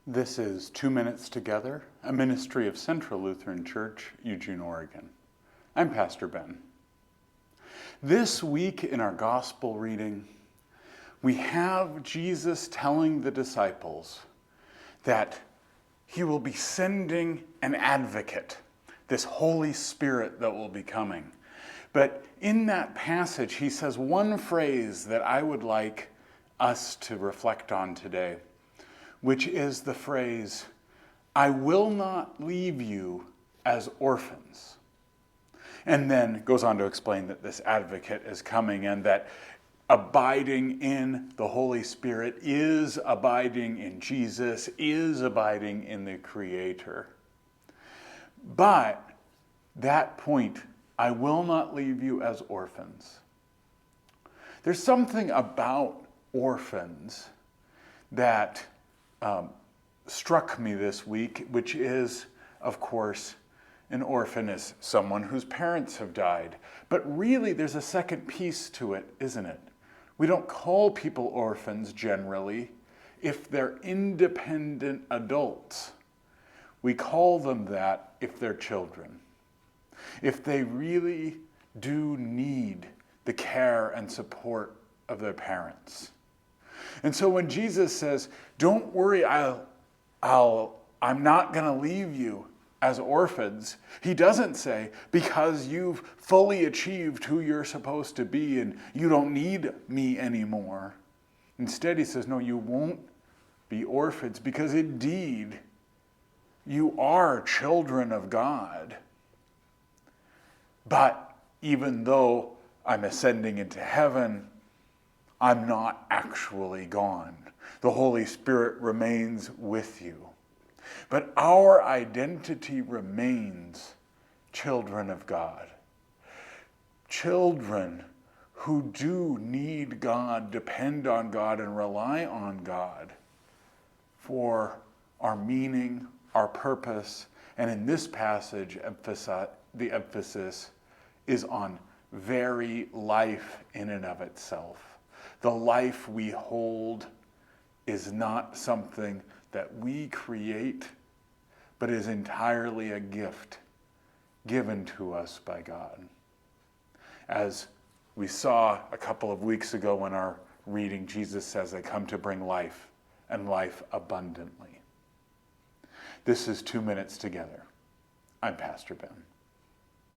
This is 2 Minutes Together, a ministry of Central Lutheran Church, Eugene, Oregon. I'm Pastor Ben. This week in our gospel reading, we have Jesus telling the disciples that he will be sending an advocate, this Holy Spirit that will be coming. But in that passage, he says one phrase that I would like us to reflect on today, which is the phrase, "I will not leave you as orphans." And then goes on to explain that this advocate is coming and that abiding in the Holy Spirit is abiding in Jesus, is abiding in the Creator. But that point, I will not leave you as orphans. There's something about orphans that struck me this week, which is, of course, an orphan is someone whose parents have died. But really, there's a second piece to it, isn't it? We don't call people orphans generally if they're independent adults. We call them that if they're children. If they really do need the care and support of their parents. And so when Jesus says, "Don't worry, I'm not going to leave you as orphans," he doesn't say, because you've fully achieved who you're supposed to be and you don't need me anymore. Instead, he says, no, you won't be orphans because indeed you are children of God. But even though I'm ascending into heaven, I'm not actually gone. The Holy Spirit remains with you. But our identity remains children of God. Children who do need God, depend on God, and rely on God for our meaning, our purpose. And in this passage, the emphasis is on very life in and of itself. The life we hold is not something that we create, but is entirely a gift given to us by God. As we saw a couple of weeks ago in our reading, Jesus says, "I come to bring life and life abundantly." This is 2 Minutes Together. I'm Pastor Ben.